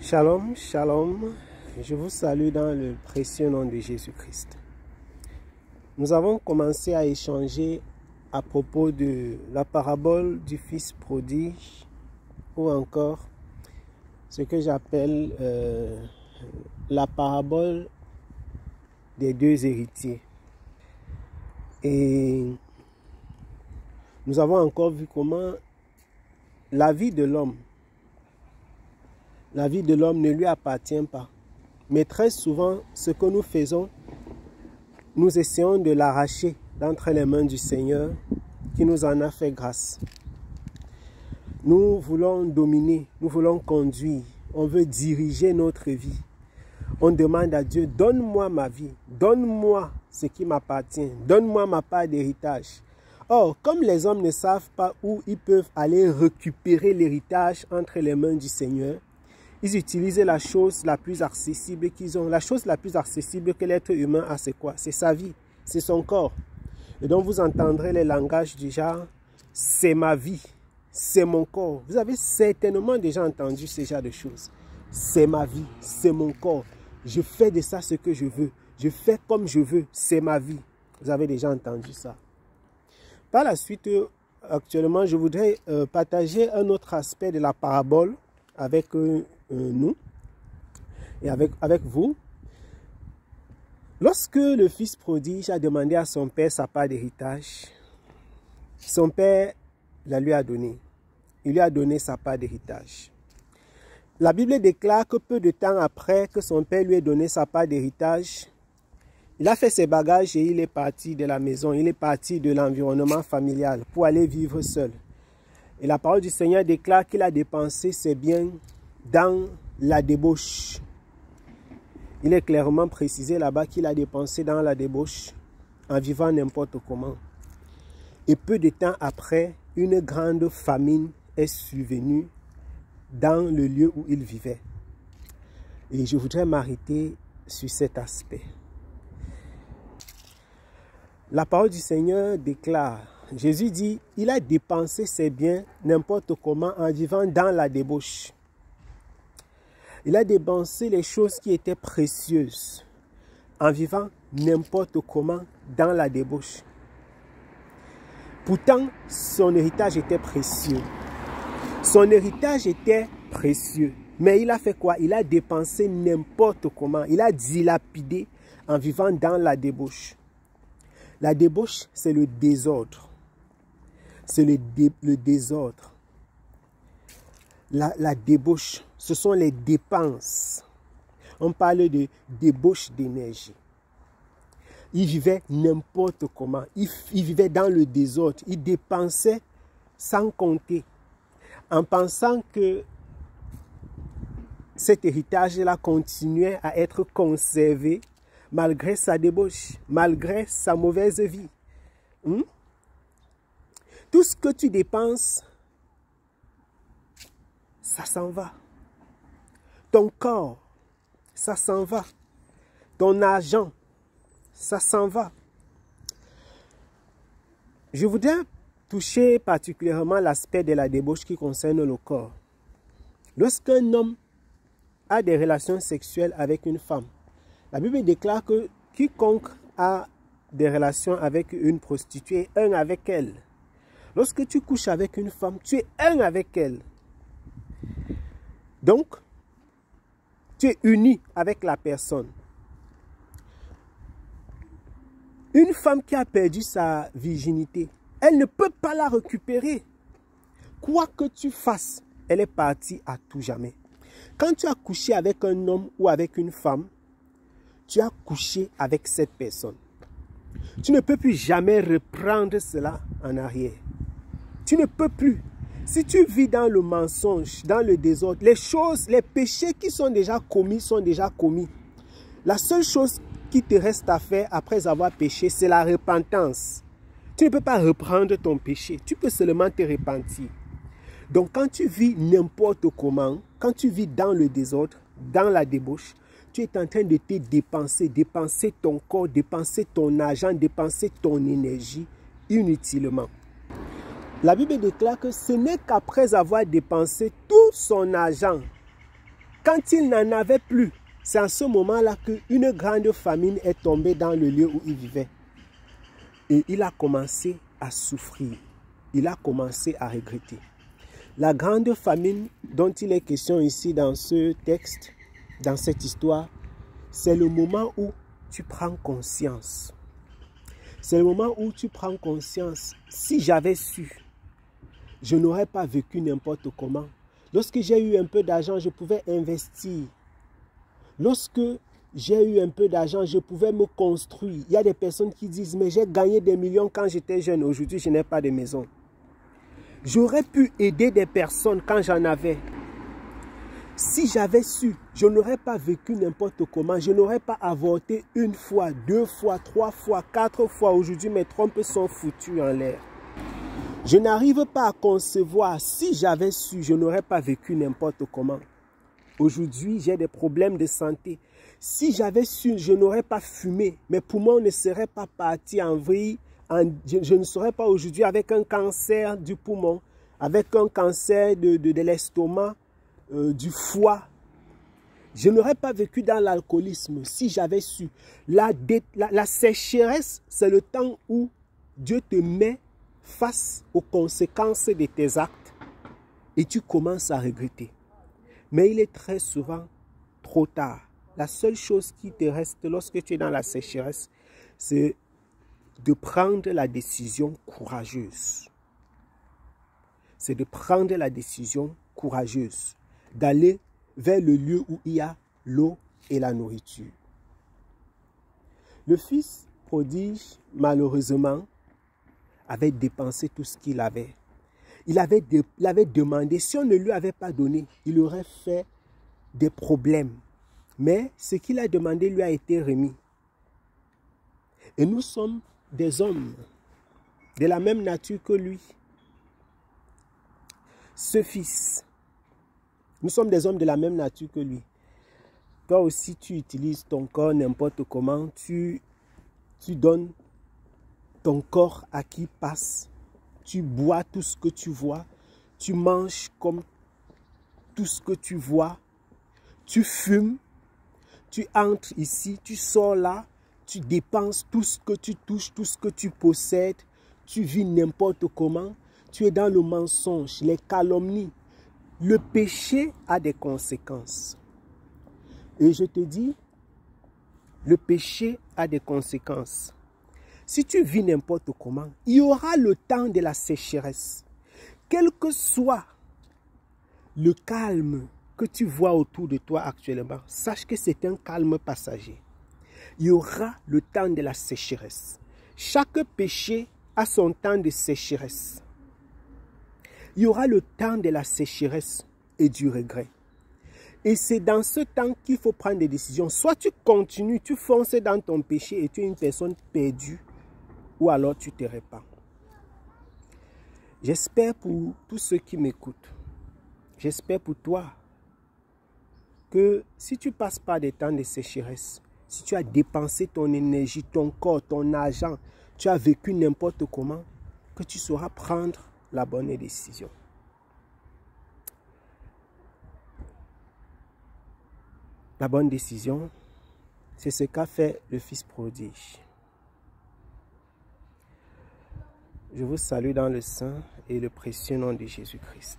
Shalom, shalom, je vous salue dans le précieux nom de Jésus-Christ. Nous avons commencé à échanger à propos de la parabole du fils prodige ou encore ce que j'appelle la parabole des deux héritiers. Et nous avons encore vu comment la vie de l'homme ne lui appartient pas. Mais très souvent, ce que nous faisons, nous essayons de l'arracher d'entre les mains du Seigneur qui nous en a fait grâce. Nous voulons dominer, nous voulons conduire, on veut diriger notre vie. On demande à Dieu, donne-moi ma vie, donne-moi ce qui m'appartient, donne-moi ma part d'héritage. Or, comme les hommes ne savent pas où ils peuvent aller récupérer l'héritage entre les mains du Seigneur, ils utilisent la chose la plus accessible qu'ils ont. La chose la plus accessible que l'être humain a, c'est quoi? C'est sa vie, c'est son corps. Et donc vous entendrez les langages du genre, c'est ma vie, c'est mon corps. Vous avez certainement déjà entendu ce genre de choses. C'est ma vie, c'est mon corps. Je fais de ça ce que je veux. Je fais comme je veux, c'est ma vie. Vous avez déjà entendu ça. Par la suite, actuellement, je voudrais partager un autre aspect de la parabole avec nous et avec vous. Lorsque le fils prodige a demandé à son père sa part d'héritage, son père la lui a donnée. Il lui a donné sa part d'héritage. La Bible déclare que peu de temps après que son père lui ait donné sa part d'héritage, il a fait ses bagages et il est parti de la maison, il est parti de l'environnement familial pour aller vivre seul. Et la parole du Seigneur déclare qu'il a dépensé ses biens dans la débauche. Il est clairement précisé là-bas qu'il a dépensé dans la débauche en vivant n'importe comment. Et peu de temps après, une grande famine est survenue dans le lieu où il vivait. Et je voudrais m'arrêter sur cet aspect. La parole du Seigneur déclare, Jésus dit, il a dépensé ses biens n'importe comment en vivant dans la débauche. Il a dépensé les choses qui étaient précieuses en vivant n'importe comment dans la débauche. Pourtant, son héritage était précieux. Son héritage était précieux. Mais il a fait quoi? Il a dépensé n'importe comment. Il a dilapidé en vivant dans la débauche. La débauche, c'est le désordre. C'est le désordre. La débauche, ce sont les dépenses. On parle de débauche d'énergie. Il vivait n'importe comment. Il vivait dans le désordre. Il dépensait sans compter. En pensant que cet héritage-là continuait à être conservé malgré sa débauche, malgré sa mauvaise vie. Tout ce que tu dépenses, ça s'en va. Ton corps, ça s'en va. Ton argent, ça s'en va. Je voudrais toucher particulièrement l'aspect de la débauche qui concerne le corps. Lorsqu'un homme a des relations sexuelles avec une femme, la Bible déclare que quiconque a des relations avec une prostituée est un avec elle. Lorsque tu couches avec une femme, tu es un avec elle. Donc, tu es uni avec la personne. Une femme qui a perdu sa virginité, elle ne peut pas la récupérer. Quoi que tu fasses, elle est partie à tout jamais. Quand tu as couché avec un homme ou avec une femme, tu as couché avec cette personne. Tu ne peux plus jamais reprendre cela en arrière. Tu ne peux plus. Si tu vis dans le mensonge, dans le désordre, les péchés qui sont déjà commis sont déjà commis. La seule chose qui te reste à faire après avoir péché, c'est la repentance. Tu ne peux pas reprendre ton péché. Tu peux seulement te repentir. Donc quand tu vis n'importe comment, quand tu vis dans le désordre, dans la débauche, tu es en train de te dépenser ton corps, dépenser ton argent, dépenser ton énergie inutilement. La Bible déclare que ce n'est qu'après avoir dépensé tout son argent Quand il n'en avait plus, c'est à ce moment-là qu'une grande famine est tombée dans le lieu où il vivait. Et il a commencé à souffrir. Il a commencé à regretter. La grande famine dont il est question ici dans ce texte, dans cette histoire, c'est le moment où tu prends conscience. C'est le moment où tu prends conscience. Si j'avais su, je n'aurais pas vécu n'importe comment. Lorsque j'ai eu un peu d'argent, je pouvais investir. Lorsque j'ai eu un peu d'argent, je pouvais me construire. Il y a des personnes qui disent, mais j'ai gagné des millions quand j'étais jeune. Aujourd'hui, je n'ai pas de maison. J'aurais pu aider des personnes quand j'en avais. Si j'avais su, je n'aurais pas vécu n'importe comment. Je n'aurais pas avorté une fois, 2 fois, 3 fois, 4 fois. Aujourd'hui, mes trompes sont foutues en l'air. Je n'arrive pas à concevoir. Si j'avais su, je n'aurais pas vécu n'importe comment. Aujourd'hui, j'ai des problèmes de santé. Si j'avais su, je n'aurais pas fumé. Mes poumons ne seraient pas partis en vrille. Je ne serais pas aujourd'hui avec un cancer du poumon, avec un cancer de l'estomac, du foie. Je n'aurais pas vécu dans l'alcoolisme si j'avais su. La sécheresse, c'est le temps où Dieu te met face aux conséquences de tes actes et tu commences à regretter. Mais il est très souvent trop tard. La seule chose qui te reste lorsque tu es dans la sécheresse, c'est de prendre la décision courageuse. C'est de prendre la décision courageuse d'aller vers le lieu où il y a l'eau et la nourriture. Le fils prodige, malheureusement, avait dépensé tout ce qu'il avait. Il avait demandé, si on ne lui avait pas donné, il aurait fait des problèmes. Mais ce qu'il a demandé lui a été remis. Et nous sommes des hommes de la même nature que lui. Ce fils, nous sommes des hommes de la même nature que lui. Toi aussi, tu utilises ton corps n'importe comment. Tu donnes ton corps à qui passe. Tu bois tout ce que tu vois. Tu manges comme tout ce que tu vois. Tu fumes. Tu entres ici, tu sors là. Tu dépenses tout ce que tu touches, tout ce que tu possèdes. Tu vis n'importe comment. Tu es dans le mensonge, les calomnies. Le péché a des conséquences. Et je te dis, le péché a des conséquences. Si tu vis n'importe comment, il y aura le temps de la sécheresse. Quel que soit le calme que tu vois autour de toi actuellement, sache que c'est un calme passager. Il y aura le temps de la sécheresse. Chaque péché a son temps de sécheresse. Il y aura le temps de la sécheresse et du regret. Et c'est dans ce temps qu'il faut prendre des décisions. Soit tu continues, tu fonces dans ton péché et tu es une personne perdue, ou alors tu te répands. J'espère pour tous ceux qui m'écoutent, j'espère pour toi, que si tu passes par des temps de sécheresse, si tu as dépensé ton énergie, ton corps, ton argent, tu as vécu n'importe comment, que tu sauras prendre la bonne décision. La bonne décision, c'est ce qu'a fait le fils prodige. Je vous salue dans le saint et le précieux nom de Jésus-Christ.